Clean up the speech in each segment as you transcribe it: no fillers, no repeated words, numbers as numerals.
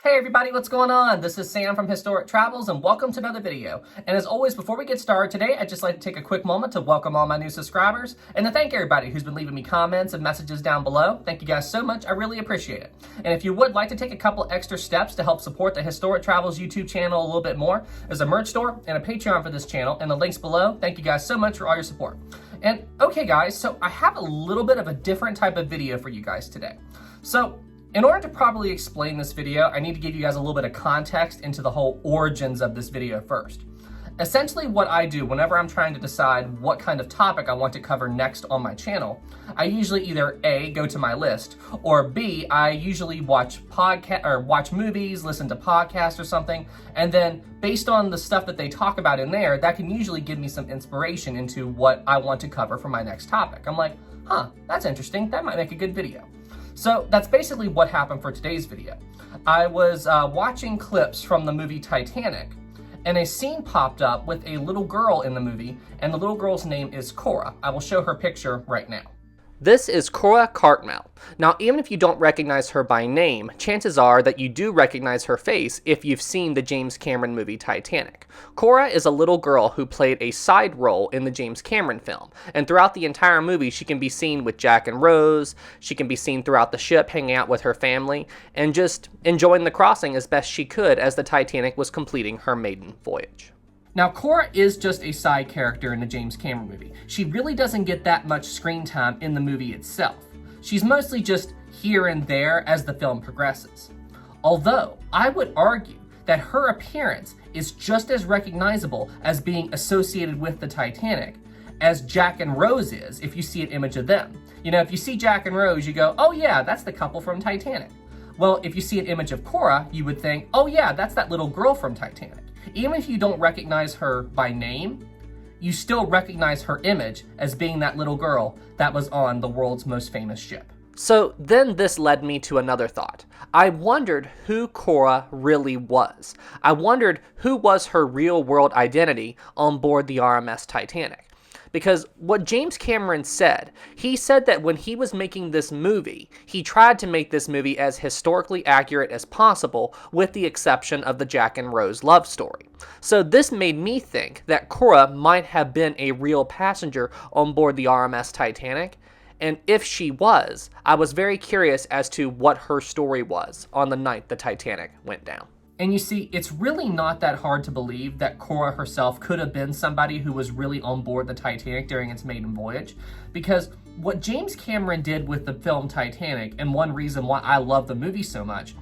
Hey everybody, what's going on? This is Sam from Historic Travels and welcome to another video. And as always, before we get started today, I'd just like to take a quick moment to welcome all my new subscribers and to thank everybody who's been leaving me comments and messages down below. Thank you guys so much. I really appreciate it. And if you would like to take a couple extra steps to help support the Historic Travels YouTube channel a little bit more, there's a merch store and a Patreon for this channel and the links below. Thank you guys so much for all your support. And okay guys, so I have a little bit of a different type of video for you guys today. So in order to properly explain this video, I need to give you guys a little bit of context into the whole origins of this video first. Essentially what I do whenever I'm trying to decide what kind of topic I want to cover next on my channel, I usually either A, go to my list, or B, I usually watch movies, listen to podcasts or something, and then based on the stuff that they talk about in there, that can usually give me some inspiration into what I want to cover for my next topic. I'm like, that's interesting, that might make a good video. So that's basically what happened for today's video. I was watching clips from the movie Titanic, and a scene popped up with a little girl in the movie, and the little girl's name is Cora. I will show her picture right now. This is Cora Cartmel. Now, even if you don't recognize her by name, chances are that you do recognize her face if you've seen the James Cameron movie Titanic. Cora is a little girl who played a side role in the James Cameron film, and throughout the entire movie she can be seen with Jack and Rose, she can be seen throughout the ship hanging out with her family, and just enjoying the crossing as best she could as the Titanic was completing her maiden voyage. Now, Cora is just a side character in the James Cameron movie. She really doesn't get that much screen time in the movie itself. She's mostly just here and there as the film progresses. Although, I would argue that her appearance is just as recognizable as being associated with the Titanic as Jack and Rose is if you see an image of them. You know, if you see Jack and Rose, you go, oh yeah, that's the couple from Titanic. Well, if you see an image of Cora, you would think, oh yeah, that's that little girl from Titanic. Even if you don't recognize her by name, you still recognize her image as being that little girl that was on the world's most famous ship. So then this led me to another thought. I wondered who Cora really was. I wondered who was her real world identity on board the RMS Titanic. Because what James Cameron said, he said that when he was making this movie, he tried to make this movie as historically accurate as possible, with the exception of the Jack and Rose love story. So this made me think that Cora might have been a real passenger on board the RMS Titanic, and if she was, I was very curious as to what her story was on the night the Titanic went down. And you see, it's really not that hard to believe that Cora herself could have been somebody who was really on board the Titanic during its maiden voyage, because what James Cameron did with the film Titanic, and one reason why I love the movie so much,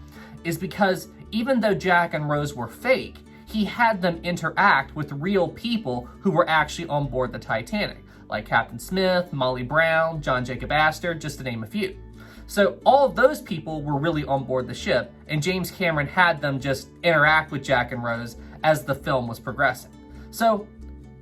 is because even though Jack and Rose were fake, he had them interact with real people who were actually on board the Titanic, like Captain Smith, Molly Brown, John Jacob Astor, just to name a few. So all of those people were really on board the ship, and James Cameron had them just interact with Jack and Rose as the film was progressing. So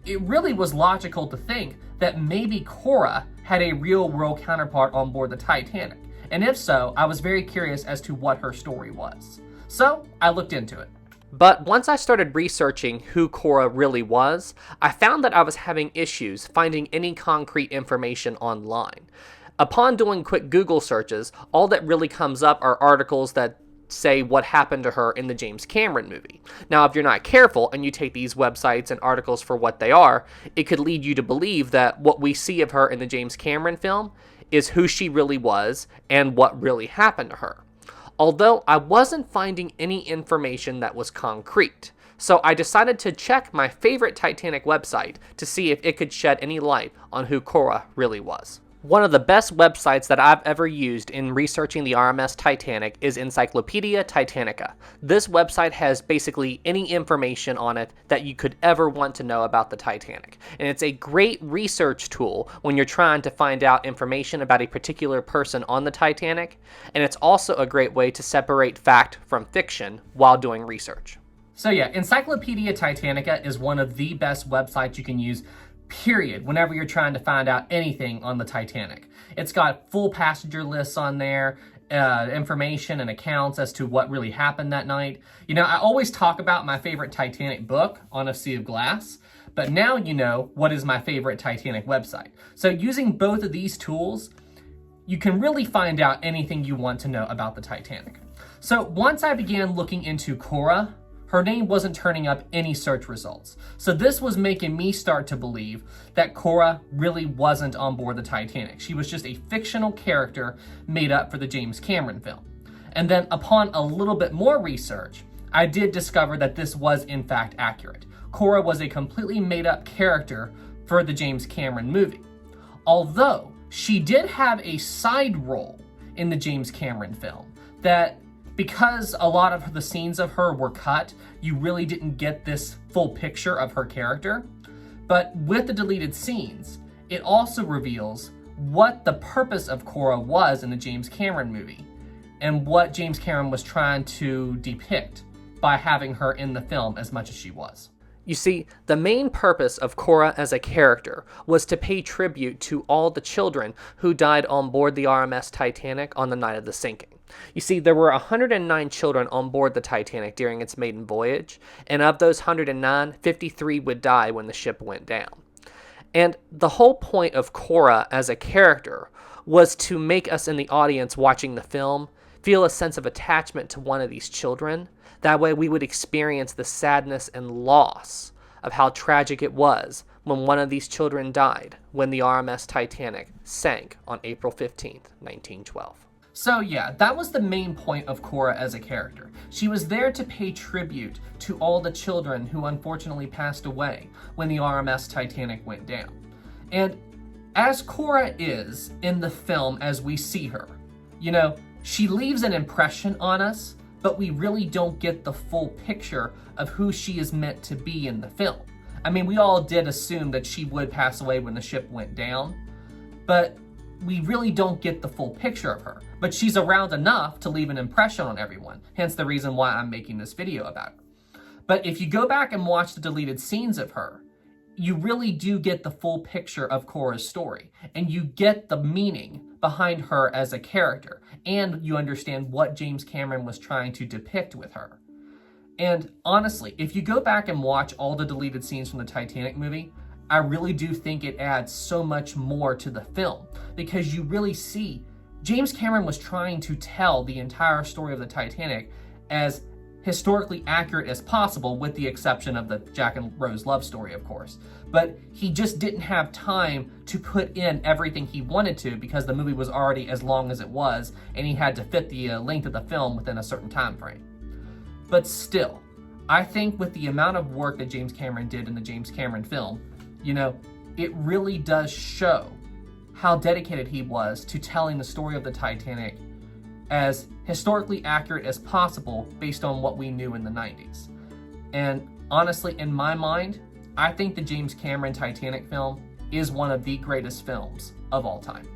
it really was logical to think that maybe Cora had a real world counterpart on board the Titanic. And if so, I was very curious as to what her story was. So I looked into it. But once I started researching who Cora really was, I found that I was having issues finding any concrete information online. Upon doing quick Google searches, all that really comes up are articles that say what happened to her in the James Cameron movie. Now, if you're not careful and you take these websites and articles for what they are, it could lead you to believe that what we see of her in the James Cameron film is who she really was and what really happened to her. Although I wasn't finding any information that was concrete. So I decided to check my favorite Titanic website to see if it could shed any light on who Cora really was. One of the best websites that I've ever used in researching the RMS Titanic is Encyclopedia Titanica. This website has basically any information on it that you could ever want to know about the Titanic. And it's a great research tool when you're trying to find out information about a particular person on the Titanic. And it's also a great way to separate fact from fiction while doing research. So yeah, Encyclopedia Titanica is one of the best websites you can use, period, whenever you're trying to find out anything on the Titanic. It's got full passenger lists on there, information and accounts as to what really happened that night. You know, I always talk about my favorite Titanic book, On a Sea of Glass, but now you know what is my favorite Titanic website. So using both of these tools, you can really find out anything you want to know about the Titanic. So once I began looking into Cora, her name wasn't turning up any search results. So this was making me start to believe that Cora really wasn't on board the Titanic. She was just a fictional character made up for the James Cameron film. And then upon a little bit more research, I did discover that this was in fact accurate. Cora was a completely made up character for the James Cameron movie. Although she did have a side role in the James Cameron film that, because a lot of the scenes of her were cut, you really didn't get this full picture of her character. But with the deleted scenes, it also reveals what the purpose of Cora was in the James Cameron movie and what James Cameron was trying to depict by having her in the film as much as she was. You see, the main purpose of Cora as a character was to pay tribute to all the children who died on board the RMS Titanic on the night of the sinking. You see, there were 109 children on board the Titanic during its maiden voyage, and of those 109, 53 would die when the ship went down. And the whole point of Cora as a character was to make us in the audience watching the film feel a sense of attachment to one of these children. That way we would experience the sadness and loss of how tragic it was when one of these children died when the RMS Titanic sank on April 15th, 1912. So yeah, that was the main point of Cora as a character. She was there to pay tribute to all the children who unfortunately passed away when the RMS Titanic went down. And as Cora is in the film as we see her, you know, she leaves an impression on us, but we really don't get the full picture of who she is meant to be in the film. I mean, we all did assume that she would pass away when the ship went down, but we really don't get the full picture of her. But she's around enough to leave an impression on everyone, hence the reason why I'm making this video about her. But if you go back and watch the deleted scenes of her, you really do get the full picture of Cora's story, and you get the meaning behind her as a character, and you understand what James Cameron was trying to depict with her. And honestly, if you go back and watch all the deleted scenes from the Titanic movie, I really do think it adds so much more to the film, because you really see James Cameron was trying to tell the entire story of the Titanic as historically accurate as possible, with the exception of the Jack and Rose love story, of course. But he just didn't have time to put in everything he wanted to, because the movie was already as long as it was, and he had to fit the length of the film within a certain time frame. But still, I think with the amount of work that James Cameron did in the James Cameron film, you know, it really does show how dedicated he was to telling the story of the Titanic as historically accurate as possible based on what we knew in the 90s. And honestly, in my mind, I think the James Cameron Titanic film is one of the greatest films of all time.